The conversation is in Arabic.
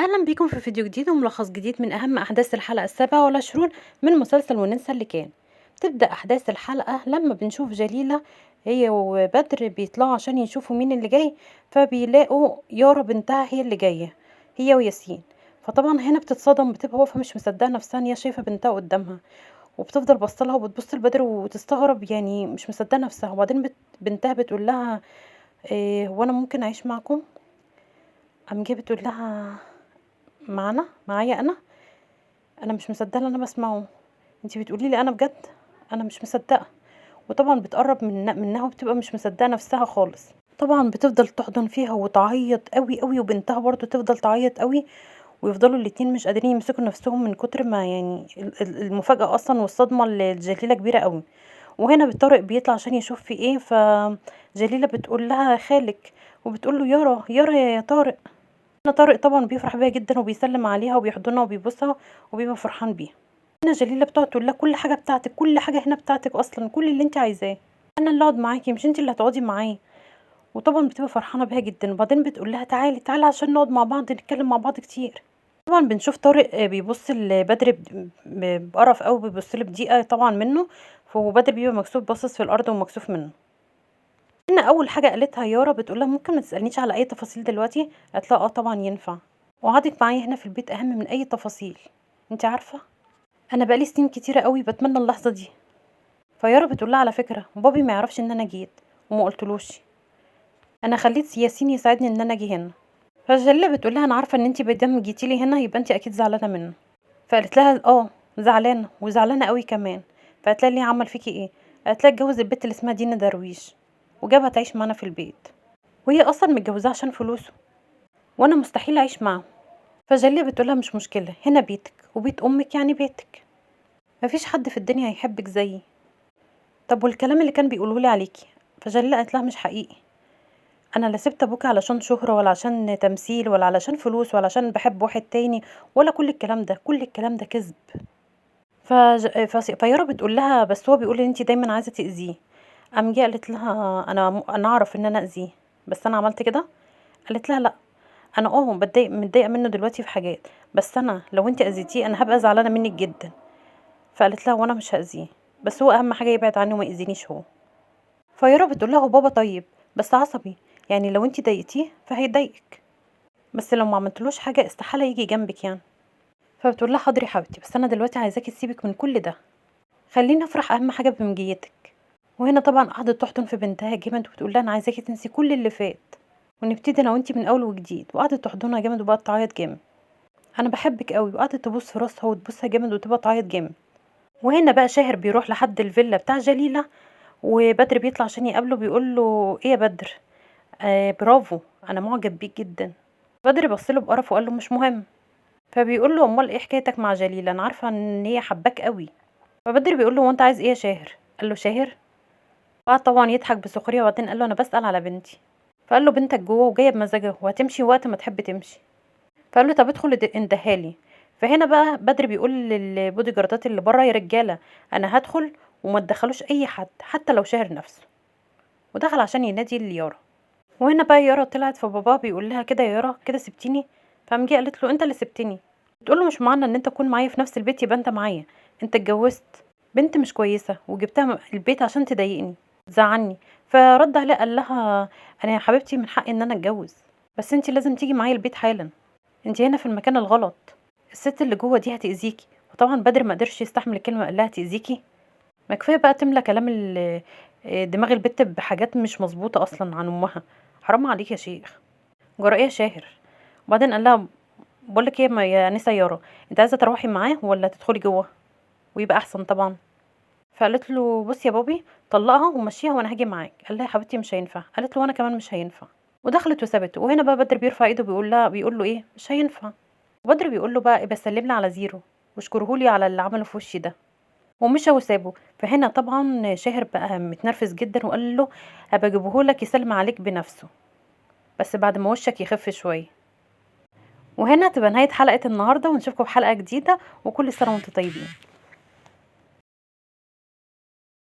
أهلا بيكم في فيديو جديد وملخص جديد من أهم أحداث الحلقة 27 من مسلسل وننسى اللي كان. تبدأ أحداث الحلقة لما بنشوف جليلة هي وبدر بيطلعوا عشان يشوفوا مين اللي جاي، فبيلاقوا يارا بنتها هي اللي جاية، هي وياسين. فطبعا هنا بتتصدم، بتبقى واقفة مش مصدقة نفسها ان هي شايفة بنتها قدامها، وبتفضل بصلها وبتبص لبدر وتستغرب، يعني مش مصدقة نفسها. وبعدين بنتها بتقول لها إيه، هو أنا ممكن أعيش معكم؟ قام جايه بتقول لها معايا انا مش مصدقه اللي انا بسمعه. انتي بتقولي لي انا بجد؟ انا مش مصدقه. وطبعا بتقرب منها وبتبقى مش مصدقه نفسها خالص. طبعا بتفضل تحضن فيها وتعيط قوي قوي، وبنتها برضو تفضل تعيط قوي، ويفضلوا الاتنين مش قادرين يمسكوا نفسهم من كتر ما يعني المفاجاه اصلا والصدمه اللي جليله كبيره قوي. وهنا طارق بيطلع عشان يشوف في ايه، فجليله بتقول لها خالك، وبتقول له يارا يارا يا طارق. هنا طارق طبعا بيفرح بيها جدا وبيسلم عليها وبيحضنها وبيبوسها وبيبقى فرحان بيها. هنا جليلة بتقعد تقول لها كل حاجة بتاعتك، كل حاجة هنا بتاعتك أصلا، كل اللي انت عايزاه أنا اللي أقعد معاكي، مش انت اللي هتقعدي معايا. وطبعا بتبقى فرحانة بيها جدا. وبعدين بتقول لها تعالي تعالي عشان نقعد مع بعض نتكلم مع بعض كتير. طبعا بنشوف طارق بيبص لبدر بقرف قوي، بيبص له بضيقة طبعا منه. وبدر بيبقى مكسوف، باصص في الأرض ومكسوف منه. هنا أول حاجة قالتها يارا بتقول لها ممكن ما تسألنيش على أي تفاصيل دلوقتي؟ قالت لها اه طبعا ينفع. وقعدت معايا هنا في البيت أهم من أي تفاصيل. انت عارفة أنا بقالي سنين كتيرة قوي بتمنى اللحظة دي. فيارا بتقول لها على فكرة بابي ما يعرفش ان انا جيت وما قلتلوش، انا خليت ياسين يساعدني ان انا اجي هنا. فجلة بتقول لها انا عارفة ان انتي بدام جيتي لي هنا يبقى انتي اكيد زعلانة منه. فقالت لها اه زعلانة وزعلانة قوي كمان. فقالت لها ليه، عمل فيكي ايه؟ قالت لها اتجوز البت اللي اسمها دينا درويش وجابها تعيش معانا في البيت، وهي اصلا متجوزاه عشان فلوسه، وانا مستحيل اعيش معاه. فجلة بتقولها مش مشكلة، هنا بيتك وبيت امك يعني بيتك، مفيش حد في الدنيا هيحبك زيي. طب والكلام اللي كان بيقوله لي عليكي؟ فجلة قالت لها مش حقيقي، انا لا سبت ابوكي علشان شهرة ولا عشان تمثيل ولا علشان فلوس ولا عشان بحب واحد تاني، ولا كل الكلام ده، كل الكلام ده كذب. فيارا بتقول لها بس هو بيقول ان انت دايما عايزه تاذيه. قام جه قالت لها انا اعرف ان انا اذيه، بس انا عملت كده؟ قالت لها لا، انا متضايقه منه دلوقتي في حاجات، بس انا لو انت اذيتيه انا هبقى زعلانه منك جدا. فقالت لها وانا مش هاذيه، بس هو اهم حاجه يبعد عني وما يأذينيش هو. فيارا بتقول لها هو بابا طيب بس عصبي، يعني لو انت ضايقتيه فهيضايقك، بس لو ما عملتلوش حاجه استحاله يجي جنبك يعني. فبتقول لها حاضر يا حبيبتي، بس انا دلوقتي عايزاكي تسيبك من كل ده، خليني افرح، اهم حاجه بمجيتك. وهنا طبعا قعدت تحضن في بنتها جامد وبتقول لها انا عايزاكي تنسي كل اللي فات ونبتدي انا وانتي من اول وجديد. وقعدت تحضنها جامد وبقت تعيط جامد، انا بحبك قوي. وقعدت تبوس في راسها وتبوسها جامد وتبقى تعيط جامد. وهنا بقى شاهر بيروح لحد الفيلا بتاع جليله، وبدر بيطلع عشان يقابله، بيقول له ايه يا بدر؟ برافو، انا معجب بيك جدا. بدر بصله بقرف وقال له مش مهم. فبيقول له امال ايه حكايتك مع جليله؟ انا عارفه ان هي حباك قوي. فبدر بيقول له هو انت عايز ايه يا شاهر؟ قال له شاهر. قعد طبعا يضحك بسخريه، وبعدين قال له انا بسأل على بنتي. فقال له بنتك جوه وجايه بمزاجها وهتمشي وقت ما تحب تمشي. فقال له طب ادخل اندهالي. فهنا بقى بدر بيقول للبودي جاردات اللي بره يا رجاله انا هدخل وما تدخلوش اي حد حتى لو شاهر نفسه. ودخل عشان ينادي ليارا. وهنا بقى يارا طلعت، فبابا بيقول لها كده يا يارا كده سبتيني؟ فقام جه قالت له انت اللي سبتني. بتقول له مش معنى ان انت تكون معايا في نفس البيت يبقى انت معايا، انت اتجوزت بنت مش كويسه وجبتها البيت عشان تضايقني تزعلني. فرد عليها قال لها انا يا حبيبتي من حقي ان انا اتجوز، بس انت لازم تيجي معايا البيت حالا، انت هنا في المكان الغلط، الست اللي جوه دي هتأذيكي. وطبعا بدر ما قدرش يستحمل الكلمه، قال لها تأذيكي؟ ما كفايه بقى تملى كلام دماغ البت بحاجات مش مظبوطه اصلا عن امها، حرام عليك يا شيخ، جرأة يا شاهر. وبعدين قال لها بقول لك ايه يا انسه يارا، انت عايزه تروحي معاه ولا تدخلي جوه ويبقى احسن طبعا؟ فقالت له بص يا بابي، طلقها ومشيها وانا هاجي معاك. قال لها يا حبيبتي مش هينفع. قالت له وانا كمان مش هينفع. ودخلت وسابته. وهنا بقى بدر بيرفع ايده بيقول له ايه مش هينفع. وبدر بيقول له بقى إيه بسلم لي على زيرو واشكرهولي على اللي عمله في وشي ده، ومشى وسابه. فهنا طبعا شاهر بقى متنرفز جدا وقال له هبقى اجيبهولك يسلم عليك بنفسه، بس بعد ما وشك يخف شويه. وهنا تبقى نهايه حلقه النهارده، ونشوفكم في حلقه جديده، وكل سنه وانتم طيبين.